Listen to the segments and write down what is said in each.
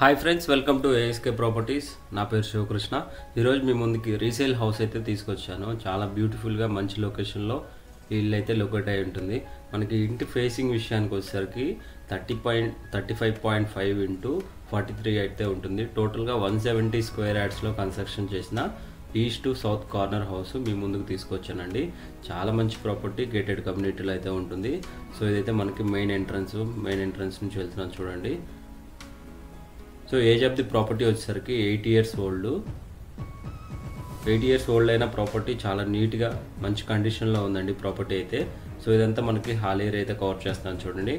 Hi friends, welcome to ASK properties. నా పేరు శివకృష్ణ. ఈరోజు మీ ముందుకి రీసేల్ హౌస్ అయితే తీసుకొచ్చాను. చాలా బ్యూటిఫుల్గా మంచి లొకేషన్లో ఇల్లు అయితే లొకేట్ అయి ఉంటుంది. మనకి ఇంటి ఫేసింగ్ విషయానికి వచ్చేసరికి 35.5 ఇంటూ 43 అయితే ఉంటుంది. టోటల్గా 170 స్క్వేర్ యార్డ్స్లో కన్స్ట్రక్షన్ చేసిన east to south corner house మీ ముందుకు తీసుకొచ్చానండి. చాలా మంచి ప్రాపర్టీ, గేటెడ్ కమ్యూనిటీలో అయితే ఉంటుంది. సో ఇదైతే మనకి మెయిన్ ఎంట్రన్స్ నుంచి వెళ్తున్నాను చూడండి. So age of the property వచ్చేసరికి 8 years ఓల్డ్. 8 years ఓల్డ్ అయిన ప్రాపర్టీ చాలా నీట్గా మంచి కండిషన్లో ఉందండి ప్రాపర్టీ అయితే. సో ఇదంతా మనకి హాల్ ఏరియా అయితే కవర్ చేస్తాను చూడండి.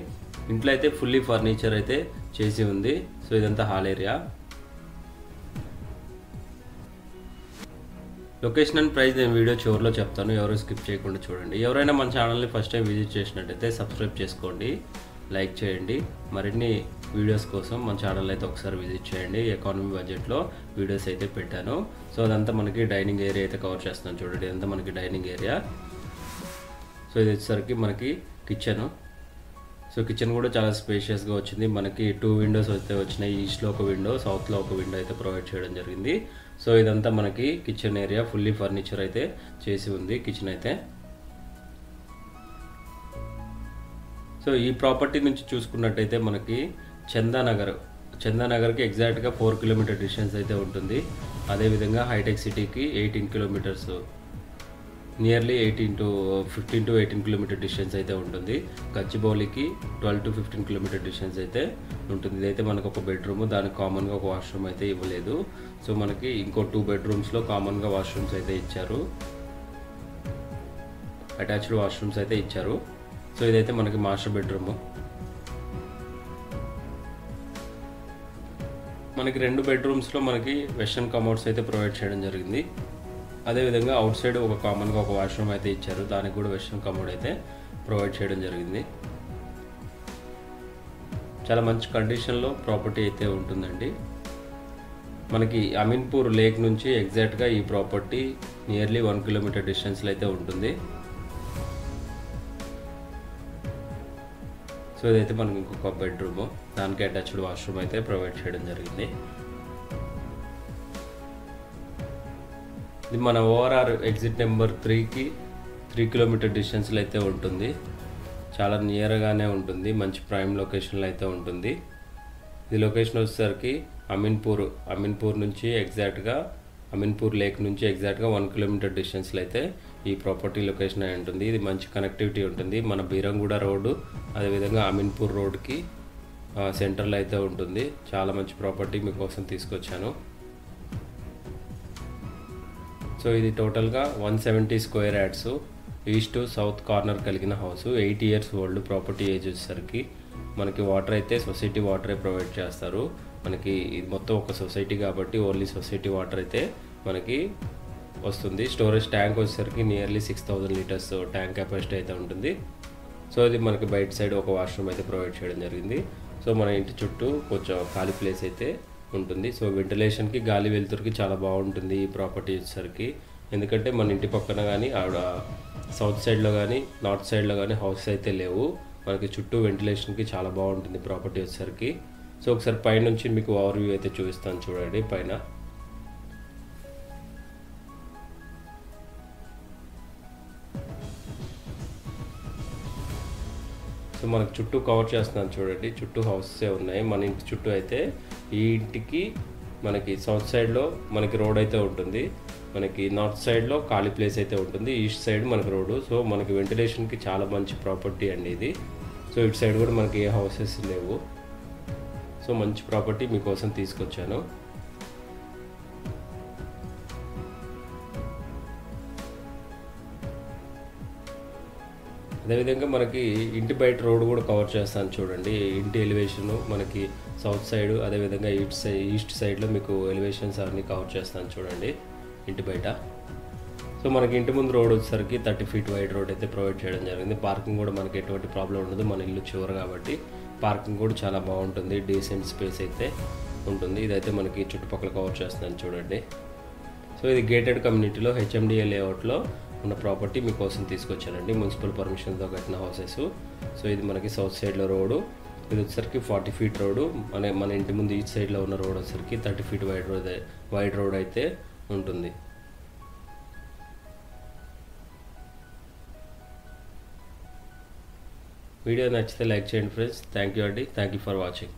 ఇంట్లో అయితే ఫుల్లీ ఫర్నిచర్ అయితే చేసి ఉంది. సో ఇదంతా hall area. Location and price నేను వీడియో చివరిలో చెప్తాను, ఎవరు స్కిప్ చేయకుండా చూడండి. ఎవరైనా మన ఛానల్ని ఫస్ట్ టైం విజిట్ చేసినట్టయితే సబ్స్క్రైబ్ చేసుకోండి, లైక్ చేయండి. మరిన్ని వీడియోస్ కోసం మన ఛానల్ అయితే ఒకసారి విజిట్ చేయండి. ఎకానమీ బడ్జెట్లో వీడియోస్ అయితే పెట్టాను. సో అదంతా మనకి డైనింగ్ ఏరియా అయితే కవర్ చేస్తున్నాను చూడండి. ఇదంతా మనకి డైనింగ్ ఏరియా. సో ఇది వచ్చేసరికి మనకి కిచెన్. సో కిచెన్ కూడా చాలా స్పేషియస్గా వచ్చింది. మనకి 2 windows అయితే వచ్చినాయి. ఈస్ట్లో ఒక విండో, సౌత్లో ఒక విండో అయితే ప్రొవైడ్ చేయడం జరిగింది. సో ఇదంతా మనకి కిచెన్ ఏరియా, ఫుల్లీ ఫర్నిచర్ అయితే చేసి ఉంది కిచెన్ అయితే. సో ఈ ప్రాపర్టీ నుంచి చూసుకున్నట్టయితే మనకి చందానగర్కి ఎగ్జాక్ట్గా 4 kilometer డిస్టెన్స్ అయితే ఉంటుంది. అదేవిధంగా హైటెక్ సిటీకి 18 kilometers, nearly 15 to 18 kilometer distance అయితే ఉంటుంది. గచ్చిబౌలికి 12 to 15 kilometer డిస్టెన్స్ అయితే ఉంటుంది. ఇదైతే మనకు ఒక బెడ్రూమ్, దానికి కామన్గా ఒక వాష్రూమ్ అయితే ఇవ్వలేదు. సో మనకి ఇంకో 2 bedrooms కామన్గా వాష్రూమ్స్ అయితే ఇచ్చారు, అటాచ్డ్ వాష్రూమ్స్ అయితే ఇచ్చారు. సో ఇదైతే మనకి మాస్టర్ బెడ్రూమ్. మనకి 2 bedrooms మనకి వెస్టర్న్ కమోడ్స్ అయితే ప్రొవైడ్ చేయడం జరిగింది. అదేవిధంగా అవుట్ సైడ్ ఒక కామన్గా ఒక వాష్రూమ్ అయితే ఇచ్చారు, దానికి కూడా వెస్టర్న్ కమోడ్ అయితే ప్రొవైడ్ చేయడం జరిగింది. చాలా మంచి కండిషన్లో ప్రాపర్టీ అయితే ఉంటుందండి. మనకి అమీన్పూర్ లేక్ నుంచి ఎగ్జాక్ట్గా ఈ ప్రాపర్టీ నియర్లీ 1 kilometer డిస్టెన్స్లో అయితే ఉంటుంది. సో ఇదైతే మనకి ఇంకొక బెడ్రూమ్, దానికి అటాచ్డ్ వాష్రూమ్ అయితే ప్రొవైడ్ చేయడం జరిగింది. ఇది మన ఓఆర్ఆర్ ఎగ్జిట్ నెంబర్ 3కి 3 kilometer డిస్టెన్స్లో అయితే ఉంటుంది. చాలా నియర్గానే ఉంటుంది, మంచి ప్రైమ్ లొకేషన్లో అయితే ఉంటుంది. ఇది లొకేషన్ వచ్చేసరికి అమీన్పూర్ నుంచి ఎగ్జాక్ట్గా అమీన్పూర్ లేక్ నుంచి ఎగ్జాక్ట్గా 1 kilometer డిస్టెన్స్లో అయితే ఈ ప్రాపర్టీ లొకేషన్ అయి ఉంటుంది. ఇది మంచి కనెక్టివిటీ ఉంటుంది. మన బీరంగూడ రోడ్డు, అదేవిధంగా అమీన్పూర్ రోడ్కి సెంటర్లో అయితే ఉంటుంది. చాలా మంచి ప్రాపర్టీ మీకోసం తీసుకొచ్చాను. సో ఇది టోటల్గా 170 square yards, east to south corner కలిగిన house. 8 years old. Property age వచ్చేసరికి మనకి వాటర్ అయితే సొసైటీ వాటరే ప్రొవైడ్ చేస్తారు. మనకి ఇది మొత్తం ఒక సొసైటీ కాబట్టి ఓన్లీ సొసైటీ వాటర్ అయితే మనకి వస్తుంది. స్టోరేజ్ ట్యాంక్ వచ్చేసరికి నియర్లీ 6,000 liters ట్యాంక్ కెపాసిటీ అయితే ఉంటుంది. సో ఇది మనకి బయట సైడ్ ఒక వాష్రూమ్ అయితే ప్రొవైడ్ చేయడం జరిగింది. సో మన ఇంటి చుట్టూ కొంచెం ఖాళీ ప్లేస్ అయితే ఉంటుంది. సో వెంటిలేషన్కి, గాలి వెలుతురుకి చాలా బాగుంటుంది ఈ ప్రాపర్టీ వచ్చేసరికి. ఎందుకంటే మన ఇంటి పక్కన కానీ ఆవిడ సౌత్ సైడ్లో కానీ నార్త్ సైడ్లో కానీ హౌస్ అయితే లేవు. మనకి చుట్టూ వెంటిలేషన్కి చాలా బాగుంటుంది ప్రాపర్టీ వచ్చేసరికి. సో ఒకసారి పైనుంచి మీకు ఓవర్ వ్యూ అయితే చూపిస్తాను చూడండి. పైన సో మనకి చుట్టూ కవర్ చేస్తున్నాను చూడండి. చుట్టూ హౌసెసే ఉన్నాయి. మన ఇంటి చుట్టూ అయితే ఈ ఇంటికి మనకి సౌత్ సైడ్లో మనకి రోడ్ అయితే ఉంటుంది, మనకి నార్త్ సైడ్లో ఖాళీ ప్లేస్ అయితే ఉంటుంది, ఈస్ట్ సైడ్ మనకి రోడ్డు. సో మనకి వెంటిలేషన్కి చాలా మంచి ప్రాపర్టీ అండి ఇది. సో ఇటు సైడ్ కూడా మనకి ఏ హౌసెస్ లేవు. సో మంచి ప్రాపర్టీ మీకోసం తీసుకొచ్చాను. అదేవిధంగా మనకి ఇంటి బయట రోడ్ కూడా కవర్ చేస్తాను చూడండి. ఇంటి ఎలివేషను మనకి సౌత్ సైడ్, అదేవిధంగా ఈస్ట్ సైడ్లో మీకు ఎలివేషన్స్ అన్నీ కవర్ చేస్తాను చూడండి ఇంటి బయట. సో మనకి ఇంటి ముందు రోడ్ వచ్చేసరికి 30 feet వైడ్ రోడ్ అయితే ప్రొవైడ్ చేయడం జరిగింది. పార్కింగ్ కూడా మనకి ఎటువంటి ప్రాబ్లం ఉండదు, మన ఇల్లు చివరి కాబట్టి పార్కింగ్ కూడా చాలా బాగుంటుంది, డీసెంట్ స్పేస్ అయితే ఉంటుంది. ఇదైతే మనకి చుట్టుపక్కల కవర్ చేస్తున్నాను చూడండి. సో ఇది గేటెడ్ కమ్యూనిటీలో హెచ్ఎండిఏ లేఅవుట్లో ఉన్న ప్రాపర్టీ మీకోసం తీసుకొచ్చానండి. మున్సిపల్ పర్మిషన్తో కట్టిన హౌసెస్. సో ఇది మనకి సౌత్ సైడ్లో రోడ్డు, ఇది వచ్చేసరికి 40 ఫీట్ రోడ్డు. మన ఇంటి ముందు ఈచ్ సైడ్లో ఉన్న రోడ్ వచ్చేసరికి 30 ఫీట్ వైడ్ రోడ్ అయితే ఉంటుంది. వీడియో నచ్చితే లైక్ చేయండి ఫ్రెండ్స్. థ్యాంక్ యూ అండి. Thank you for watching.